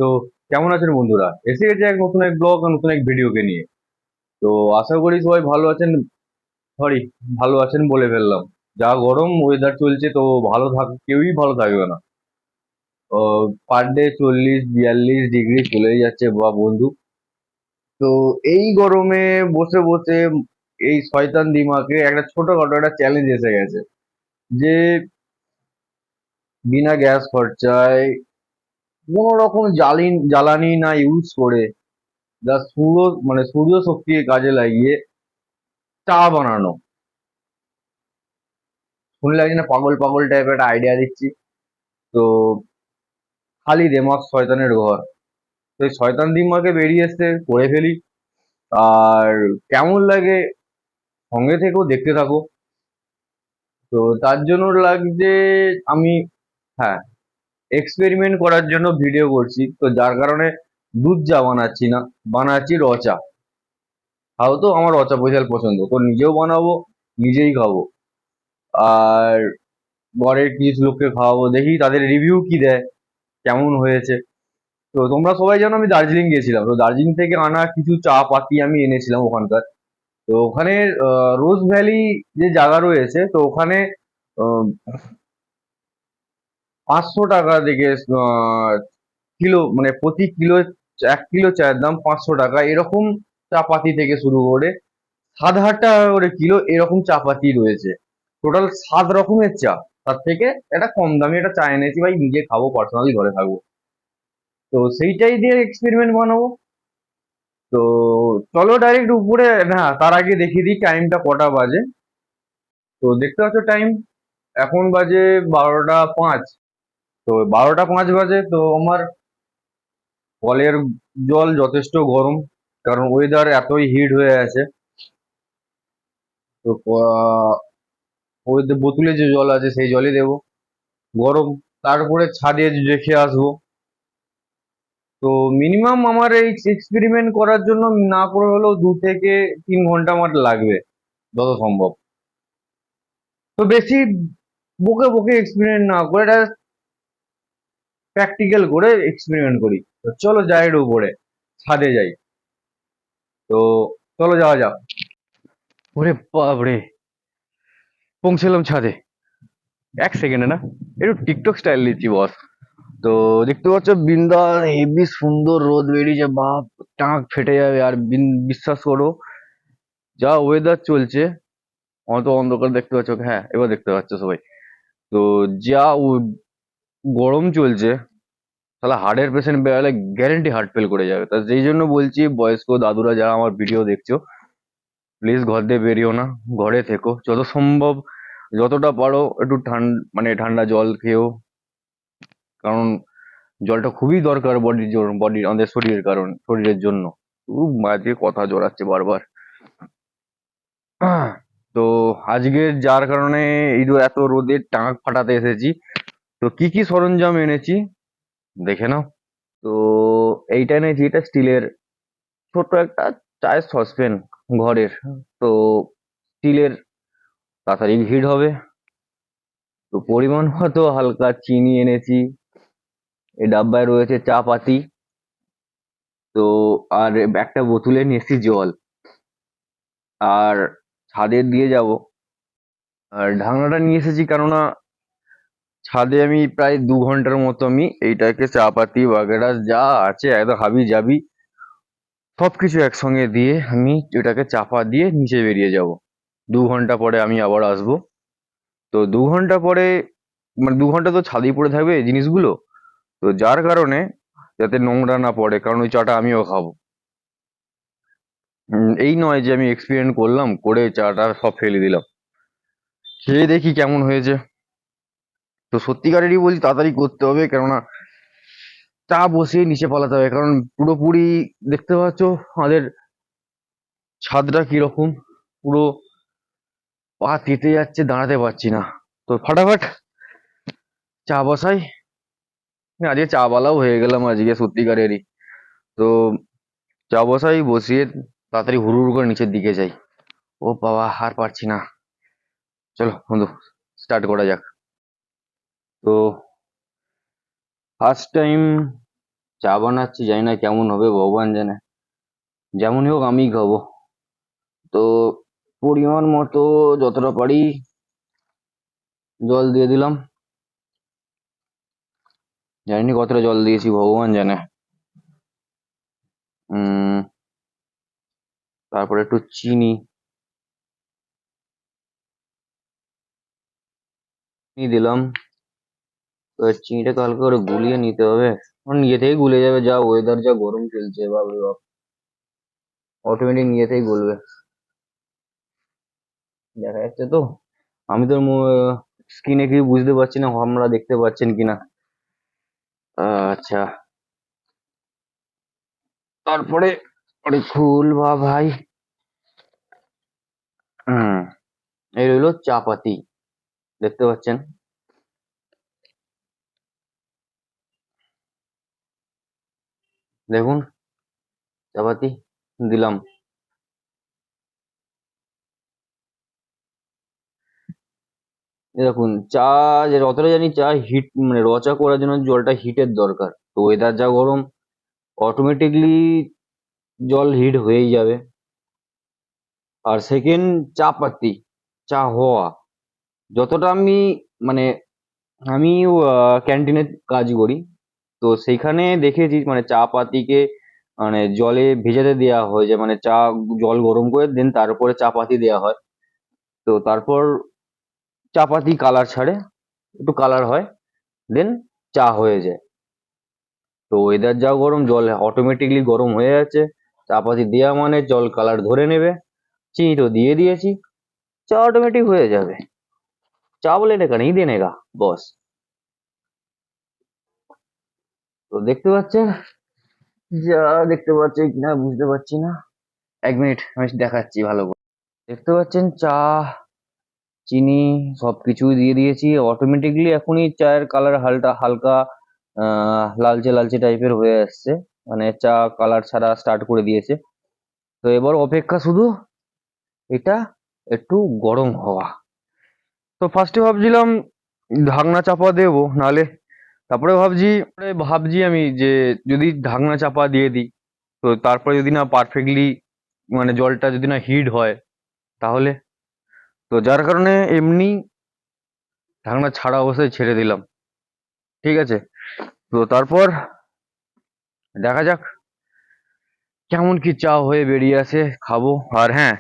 তো কেমন আছেন বন্ধুরা? এসে গেছে নতুন এক ব্লগ আর নতুন এক ভিডিওকে নিয়ে। তো আশা করি সবাই ভালো আছেন। সরি, ভালো আছেন বলে ফেললাম। যা গরম ওয়েদার চলছে, তো কেউই ভালো থাকবে না। পার ডে 40-42 ডিগ্রি চলেই যাচ্ছে বা বন্ধু। তো এই গরমে বসে বসে এই শয়তান দিমাগে একটা ছোটখাটো একটা চ্যালেঞ্জ এসে গেছে, যে বিনা গ্যাস খরচায় কোনো রকম জ্বালানি না ইউজ করে, যা সূর্য শক্তিকে কাজে লাগিয়ে চা বানানো। শুনলে লাগছে না পাগল পাগল টাইপের একটা আইডিয়া দিচ্ছি? তো খালি দেমাগ শয়তানের ঘর। তো এই শয়তান দিমাগে বেরিয়ে এসে করে ফেলি। আর কেমন লাগে সঙ্গে থেকেও দেখতে থাকো। তো তার জন্য লাগছে আমি, হ্যাঁ, এক্সপেরিমেন্ট করার জন্য ভিডিও করছি। তো যার কারণে দুধ চা বানাচ্ছি না, বানাচ্ছি র চা। তাও তো আমার র চা পয়সাল পছন্দ, তো নিজেও বানাবো, নিজেই খাবো। আর ঘরের কিছু লোককে খাওয়াবো, দেখি তাদের রিভিউ কি দেয়, কেমন হয়েছে। তো তোমরা সবাই জানো আমি দার্জিলিং গেছিলাম, তো দার্জিলিং থেকে আনা কিছু চা পাতি আমি এনেছিলাম ওখানকার। তো ওখানে রোজ ভ্যালি যে জায়গা রয়েছে, তো ওখানে 500 টাকা থেকে কিলো, মানে প্রতি কিলো 1 কিলো চায়ের দাম 500 টাকা, এরকম চা পাতি থেকে শুরু করে 7,000 টাকা করে কিলো এরকম চা পাতি রয়েছে। টোটাল 7 রকমের চা। তার থেকে একটা কম দামি একটা চা এনেছি ভাই, নিজে খাবো, পার্সোনালি ঘরে থাকবো। তো সেইটাই দিয়ে এক্সপেরিমেন্ট বানাবো। তো চলো ডাইরেক্ট উপরে, না তার আগে দেখিয়ে দিই টাইমটা কটা বাজে। তো দেখতে পাচ্ছ টাইম, এখন বাজে 12টা 5। তো 12টা 5 বাজে, তো আমার কলের জল যথেষ্ট গরম, কারণ ওয়েদার এতই হিট হয়ে আছে। তো ওই যে বোতলে যে জল আছে সেই জলই দেবো, গরম। তারপরে ছাদে রেখে আসবো। তো মিনিমাম আমার এই এক্সপেরিমেন্ট করার জন্য না করে হলেও 2 থেকে 3 ঘন্টা আমার লাগবে যত সম্ভব। তো বেশি বকে বকে এক্সপেরিমেন্ট না করে এটা প্র্যাকটিক্যাল করে এক্সপেরিমেন্ট করি। তো চলো যাই একটু উপরে, ছাদে যাই। তো চলো যাওয়া যাক। ওরে বাপরে, পৌঁছলাম ছাদে 1 সেকেন্ডে না, একটু টিকটক স্টাইল নিচ্ছি বস। তো দেখতে পাচ্ছ বিন্দাস হেভি সুন্দর রোদ বেরিয়েছে, বাপ, টাক ফেটে যাবে। আর বিশ্বাস করো, যা ওয়েদার চলছে, অত অন্ধকার দেখতে পাচ্ছ, হ্যাঁ এবার দেখতে পাচ্ছ সবাই। তো যা গরম চলছে, তাহলে হার্টের পেশেন্ট বেরোলে গ্যারেন্টি হার্ট ফেল করে যাবে। তা যেই জন্য বলছি, বয়স্ক দাদুরা যারা আমার ভিডিও দেখছো, প্লিজ ঘর দিয়ে বেরিও না, ঘরে থেকো যত সম্ভব। যতটা পারো একটু মানে ঠান্ডা জল খেও, কারণ জলটা খুবই দরকার বডির আমাদের শরীরের জন্য। মাঝে কথা জড়াচ্ছে বারবার। তো আজকে যার কারণে এই যে এত রোদের টাক ফাটাতে এসেছি, তো কি কি সরঞ্জাম এনেছি দেখে নাও। তো এইটা এনেছি, এটা স্টিলের ছোট্ট একটা চায়ের সসপ্যান ঘরের। তো স্টিলের, তাড়াতাড়ি হিট হবে। তো পরিমাণ মতো হালকা চিনি এনেছি। এই ডাব্বায় রয়েছে চা পাতি। তো আর একটা বোতলে নিয়ে এসেছি জল। আর ছাদে দিয়ে যাব। আর ঢাকনাটা নিয়ে এসেছি কেননা ছাদে আমি প্রায় 2 ঘন্টার মতো আমি এইটাকে চা পাতি বাগেরা যা আছে একদম হাবি জাবি সবকিছু একসঙ্গে দিয়ে আমি এটাকে চাপা দিয়ে নিচে বেরিয়ে যাব। 2 ঘন্টা পরে আমি আবার আসবো। তো 2 ঘন্টা পরে, মানে 2 ঘন্টা তো ছাদেই পড়ে থাকবে এই জিনিসগুলো। তো যার কারণে যাতে নোংরা না পড়ে, কারণ ওই চাটা আমিও খাবো। এই নয় যে আমি এক্সপেরিমেন্ট করলাম, করে চাটা সব ফেলে দিলাম। খেয়ে দেখি কেমন হয়েছে। তো সত্যিকারেরই বলছি, তাড়াতাড়ি করতে হবে, কেননা চা বসিয়ে নিচে পালাতে হবে। কারণ পুরোপুরি দেখতে পাচ্ছ আমাদের ছাদটা কিরকম, পুরো পা তেতে যাচ্ছে, দাঁড়াতে পারছি না। তো ফাটাফাট চা বসাই। আজকে চা বালাও হয়ে গেলাম আজকে সত্যিকারেরই। তো চা বসাই, বসিয়ে তাড়াতাড়ি হুড় হুড় করে নিচের দিকে যাই। ও বাবা, আর পারছি না। চলো বন্ধু, স্টার্ট করা যাক। তো ফার্স্ট টাইম চা বানাচ্ছি, জানি না কেমন হবে, ভগবান জানে। যেমনই হোক আমিই খাবো। তো পরিমাণ মতো যতটা পারি জল দিয়ে দিলাম। জানি না কতটা জল দিয়েছি, ভগবান জানে। উম তারপরে একটু চিনি দিলাম। তো চিনিটাকে হালকা করে গুলিয়ে নিতে হবে। নিজে থেকেই গুলে যাবে, যা ওয়েদার যা গরম চলছে, বাপরে বাপ, অটোমেটিক নিজে থেকেই গলবে। দেখা যাচ্ছে তো? আমি তো স্ক্রিনে কিছু বুঝতে পারছি না, আপনারা দেখতে পাচ্ছেন কিনা। আচ্ছা, তারপরে আরে খুল বা ভাই। হুম, এই রইলো চা পাতি, দেখতে পাচ্ছেন। দেখুন, চা পাতি দিলাম। এই দেখুন চা, যে যতটা জানি চা হিট, মানে র চা করার জন্য জলটা হিটের দরকার। তো ওয়েদার যা গরম, অটোমেটিকলি জল হিট হয়েই যাবে। আর সেকেন্ড, চা পাতি, চা হওয়া, যতটা আমি মানে আমি ক্যান্টিনে কাজ করি, তো সেইখানে দেখেছি মানে চা পাতিকে মানে জলে ভেজাতে দেওয়া হয়, যে মানে চা জল গরম করে দেন তারপরে চা পাতি দেওয়া হয়। তো তারপর চা পাতি কালার ছাড়ে, একটু কালার হয়, দেন চা হয়ে যায়। তো ওয়েদার যা গরম, জল অটোমেটিকলি গরম হয়ে যাচ্ছে, চা পাতি দেওয়া মানে জল কালার ধরে নেবে। চিনি তো দিয়ে দিয়েছি, চা অটোমেটিক হয়ে যাবে। চাवल लेने का नहीं देने का बॉस। তো দেখতে পাচ্ছেন, যা দেখতে পাচ্ছি কিনা বুঝতে পারছি না। এক মিনিট আমি দেখাচ্ছি ভালো করে। দেখতে পাচ্ছেন চা, চিনি সবকিছুই দিয়ে দিয়েছি, অটোমেটিকলি এখনই চায়ের কালার হালকা হালকা লালচে লালচে টাইপের হয়ে আসছে, মানে চা কালার ছাড়া স্টার্ট করে দিয়েছে। তো এবার অপেক্ষা শুধু এটা একটু গরম হওয়া। তো ফার্স্টে ভাবছিলাম ঢাকনা চাপা দেবো, নালে তারপরে ভাবছি আমি যে যদি ঢাকনা চাপা দিয়ে দিই, তো তারপরে যদি না পারফেক্টলি মানে জলটা যদি না হিট হয়, তাহলে, তো যার কারণে এমনি ঢাকনা ছাড়া অবস্থায় ছেড়ে দিলাম। ঠিক আছে, তো তারপর দেখা যাক কেমন কি চা হয়ে বেরিয়ে আসে, খাবো। আর হ্যাঁ,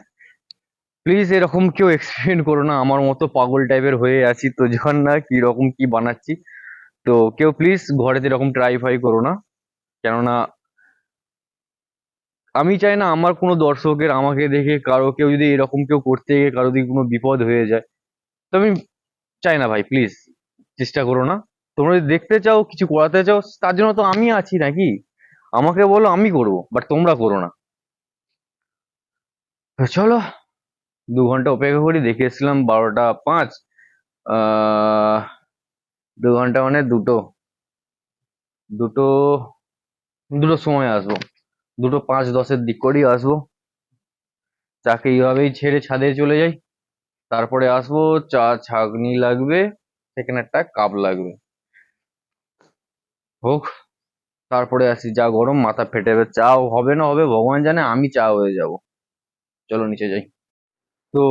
প্লিজ এরকম কেউ এক্সপেরিমেন্ট করো না, আমার মতো পাগল টাইপের হয়ে আছি তো যখন না কি রকম কি বানাচ্ছি। তো কেউ প্লিজ ঘরেতে এরকম ট্রাই ফাই করো না, কেননা আমি চাই না আমার কোনো দর্শকের আমাকে দেখে কারো কেউ যদি এরকম কেউ করতে গিয়ে কারো দিকে কোনো বিপদ হয়ে যায়। তো আমি চাই না ভাই, প্লিজ চেষ্টা করো না। তোমরা যদি দেখতে চাও, কিছু করাতে চাও, তার জন্য তো আমি আছি নাকি। আমাকে বলো, আমি করবো, বাট তোমরা করো না। তো চলো 2 ঘন্টা অপেক্ষা করি, দেখে এসেছিলাম 12টা 5। আহ 2 ঘন্টা মানে দুটো, দুটো দুটোর সময় আসবো, 2:05-10-এর দিক করেই আসবো। চাকে এইভাবেই ছেড়ে ছাদে চলে যাই, তারপরে আসবো। চা ছাঁকনি লাগবে, সেখানে একটা কাপ লাগবে, হোক। তারপরে আসি, যা গরম মাথা ফেটে যাবে, চা হবে না হবে ভগবান জানে, আমি চা হয়ে যাব। চলো নিচে যাই। তো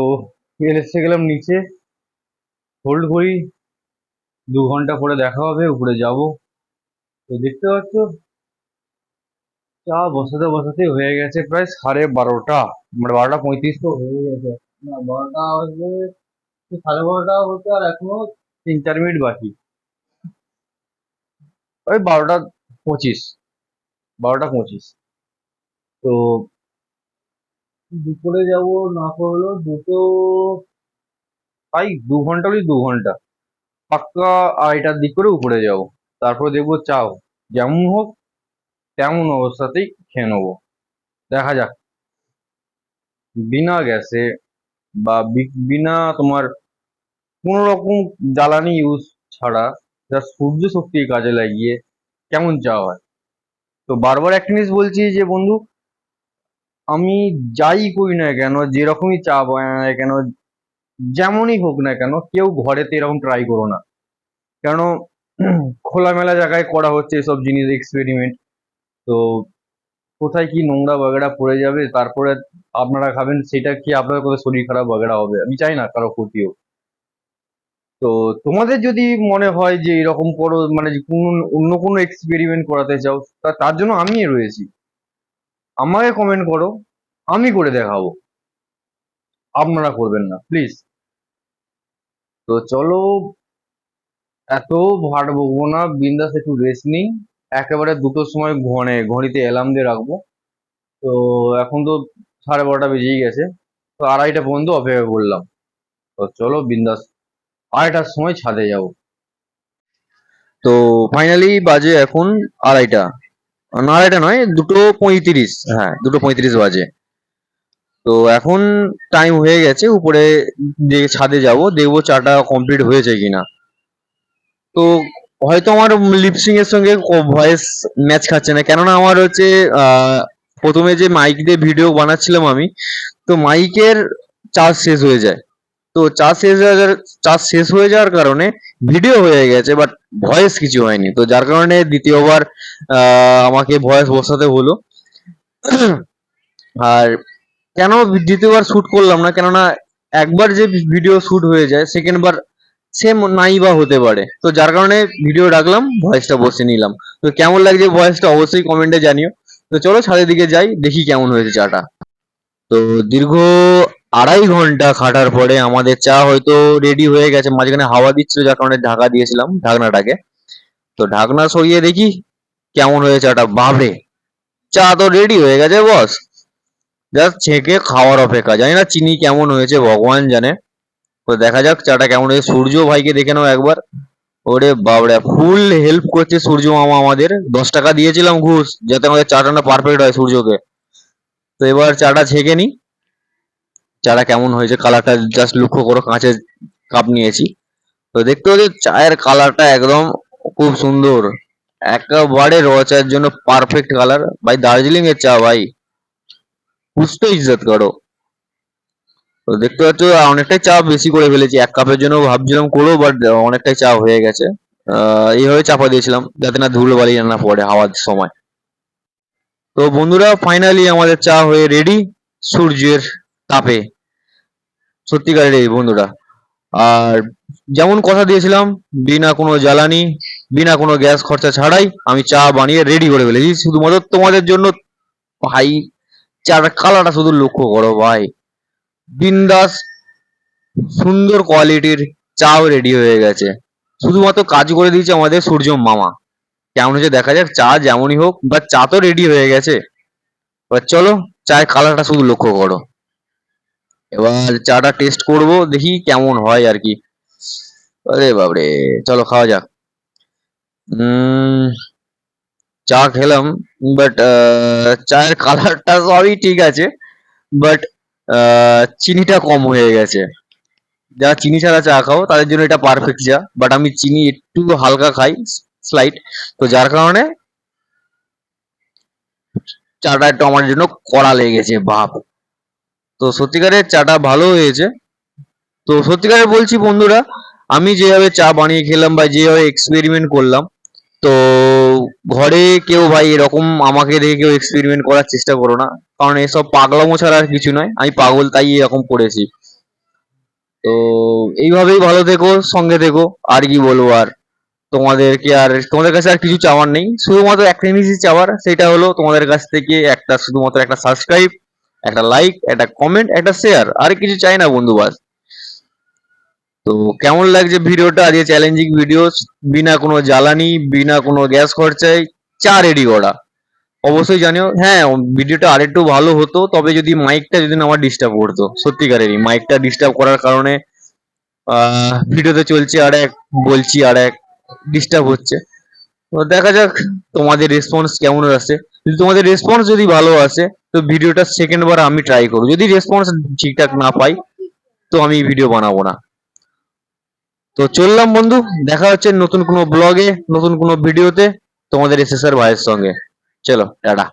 এসে গেলাম নিচে, হোল্ড করি, 2 ঘন্টা পরে দেখা হবে, উপরে যাব। তো দেখতে পাচ্ছ চা বসাতে বসাতে হয়ে গেছে প্রায় 12:30, মানে 12:35 তো হয়ে গেছে। না, 12টা বাজে, 12:30 হতে আর এখনো 3-4 মিনিট বাকি। ওই 12:25, 12:25। তো দুপুরে যাব, না করলো দুটো, তাই 2 ঘন্টা, ওই 2 ঘন্টা পাক্কা 2:30টার দিক করে উপরে যাব। তারপরে দেখবো চাও যেমন হোক তেমন অবস্থাতেই খেয়ে নেবো। দেখা যাক, বিনা গ্যাসে বা বিনা তোমার কোনো রকম জ্বালানি ইউজ ছাড়া, যা সূর্য শক্তি কাজে লাগিয়ে কেমন চা হয়। তো বারবার একটা জিনিস বলছি যে বন্ধু, আমি যাই করি না কেন, যেরকমই চা বানাই না কেন, যেমনই হোক না কেন, কেউ ঘরেতে এরকম ট্রাই করো না। কেন খোলামেলা জায়গায় করা হচ্ছে এসব জিনিস এক্সপেরিমেন্ট, তো কোথায় কি নোংরা বাগেরা পড়ে যাবে, তারপরে আপনারা খাবেন, সেটা কি আপনাদের কোথায় শরীর খারাপ বাগেরা হবে, আমি চাই না কারো ক্ষতি হোক। তো তোমাদের যদি মনে হয় যে এরকম করো, মানে যে অন্য কোনো এক্সপেরিমেন্ট করাতে চাও, তার জন্য আমি রয়েছি। আমাকে কমেন্ট করো, আমি করে দেখাবো, আপনারা করবেন না প্লিজ। তো চলো, এত ভাট বকবো না, বিন্দাস একটু রেস্ট নিই। একেবারে 2টোর সময় ঘড়িতে অ্যালার্ম দিয়ে রাখবো। তো এখন তো 12:30 বেজেই গেছে, তো 2:30 পর্যন্ত অপেক্ষা করলাম। তো চলো বিন্দাস 2:30টার সময় ছাদে যাব। তো ফাইনালি বাজে এখন 2:30, না 2:30 নয়, 2:35, হ্যাঁ 2:35 বাজে। তো এখন টাইম হয়ে গেছে, উপরে যে ছাদে যাব, দেখবো চাটা কমপ্লিট হয়েছে কিনা। তো হয়তো আমার লিপসিং এর সঙ্গে ভয়েস ম্যাচ খাচ্ছে না, কেননা আমার হচ্ছে প্রথমে যে মাইক দিয়ে ভিডিও বানাচ্ছিলাম আমি, তো মাইকের চার্জ শেষ হয়ে যায়। তো চার্জ শেষ হয়ে যাওয়ার কারণে ভিডিও হয়ে গেছে, বাট ভয়েস কিছু হয়নি। তো যার কারণে দ্বিতীয়বার আমাকে ভয়েস বসাতে হলো। আর কেন দ্বিতীয়বার শুট করলাম না, কেননা একবার যে ভিডিও শুট হয়ে যায়, সেকেন্ড বার সে নাই বা হতে পারে। তো যার কারণে ভিডিও রাখলাম, ভয়েসটা বসে নিলাম। তো কেমন লাগছে ভয়েসটা অবশ্যই কমেন্টে জানিও। তো চলো ছাদের দিকে যাই, দেখি কেমন হয়েছে চাটা। তো দীর্ঘ 2.5 ঘন্টা খাটার পরে আমাদের চা হয়তো রেডি হয়ে গেছে। মাঝখানে হাওয়া দিচ্ছিল, যার কারণে ঢাকা দিয়েছিলাম ঢাকনাটাকে। তো ঢাকনা সরিয়ে দেখি কেমন হয়েছে চাটা। বাবরে, চা তো রেডি হয়ে গেছে বস, জাস্ট ছেঁকে খাওয়ার অপেক্ষা। জানি না চিনি কেমন হয়েছে, ভগবান জানে। তো দেখা যাক চাটা কেমন হয়েছে। সূর্য ভাইকে দেখে নাও একবার। ওরে বাবরে, ফুল হেল্প করছে সূর্য মামা আমাদের। 10 টাকা দিয়েছিলাম ঘুষ, যাতে আমাদের চাটা না পারফেক্ট হয় সূর্যকে। তো এবার চাটা ছেঁকে নি, চাটা কেমন হয়েছে। কালারটা জাস্ট লক্ষ্য করো, কাঁচের কাপ নিয়েছি। তো দেখতে পাচ্ছি চায়ের কালারটা একদম খুব সুন্দর, একেবারে র চায়ের জন্য পারফেক্ট কালার। ভাই দার্জিলিং এর চা ভাই, कुछ तो इज्जत करो। তো দেখতে পাচ্ছ অনেকটাই চা বেশি করে ফেলেছি, 1 কাপের জন্য ভাবছিলাম করবো, বাট অনেকটাই চা হয়ে গেছে। এইভাবে চাপা দিয়েছিলাম যাতে না ধুলো বালি না পড়ে হাওয়ার সময়। তো বন্ধুরা ফাইনালি আমাদের চা হয়ে রেডি, সূর্যের তাপে, সত্যিকারের এই বন্ধুরা। আর যেমন কথা দিয়েছিলাম, বিনা কোনো জ্বালানি, বিনা কোনো গ্যাস খরচা ছাড়াই আমি চা বানিয়ে রেডি করে ফেলেছি শুধুমাত্র তোমাদের জন্য। ভাই চার কালারটা শুধু লক্ষ্য করো ভাই, বিন্দাস সুন্দর কোয়ালিটির চাও রেডি হয়ে গেছে। শুধুমাত্র কাজ করে দিয়েছে আমাদের সূর্য মামা। কেমন হচ্ছে দেখা যাক, চা যেমনই হোক, বা চা তো রেডি হয়ে গেছে। এবার চলো চায়ের কালারটা শুধু লক্ষ্য করো। এবার চাটা টেস্ট করব, দেখি কেমন হয় আর কি। আরে বাবরে, চলো খাওয়া যাক। উম চা খেলাম, বাট চায়ের কালারটা সবই ঠিক আছে, বাট চিনিটা কম হয়ে গেছে। যারা চিনি ছাড়া চা খাও তাদের জন্য এটা পারফেক্ট চা, বাট আমি চিনি একটু হালকা খাই, স্লাইট। তো যার কারণে চাটা একটু আমার জন্য কড়া লেগেছে ভাব। তো সত্যিকারের চাটা ভালো হয়েছে। তো সত্যিকারের বলছি বন্ধুরা, আমি যেভাবে চা বানিয়ে খেলাম বা যেভাবে এক্সপেরিমেন্ট করলাম, তো ঘরে কেউ ভাই এরকম আমাকে দেখে কেউ এক্সপেরিমেন্ট করার চেষ্টা করো না, কারণ এসব পাগলামো ছাড়া আর কিছু নয়। আমি পাগল তাই এরকম করেছি। তো এইভাবেই ভালো থেকো, সঙ্গে থেকো, আর কি বলবো আর। তোমাদের কাছে আর কিছু চাওয়ার নেই, শুধুমাত্র একটা জিনিসই চাওয়ার, সেটা হলো তোমাদের কাছ থেকে একটা, শুধুমাত্র একটা সাবস্ক্রাইব, একটা লাইক, একটা কমেন্ট, একটা শেয়ার। আর কিছু চাই না বন্ধু, বাস। তো কেমন লাগছে ভিডিওটা, আজকে চ্যালেঞ্জিং ভিডিও, বিনা কোনো জ্বালানি, বিনা কোনো গ্যাস খরচায় চা রেডি করা। অবশ্যই জানিও। হ্যাঁ, ভিডিওটা আরেকটু ভালো হতো, তবে যদি মাইকটা যদি না আমার ডিস্টার্ব করতো। সত্যিকারেরই মাইকটা ডিস্টার্ব করার কারণে ভিডিওতে চলছে আর এক, বলছি আর এক, ডিস্টার্ব হচ্ছে। তো দেখা যাক তোমাদের রেসপন্স কেমন আসে। যদি তোমাদের রেসপন্স যদি ভালো আসে, তো ভিডিওটা সেকেন্ড বার আমি ট্রাই করবো। যদি রেসপন্স ঠিকঠাক না পাই, তো আমি ভিডিও বানাবো না। তো চললাম বন্ধু, দেখা হচ্ছে নতুন কোনো ব্লগে, নতুন কোনো ভিডিওতে, তোমাদের এসএসআর ভাইয়ের সঙ্গে। চলো টাটা।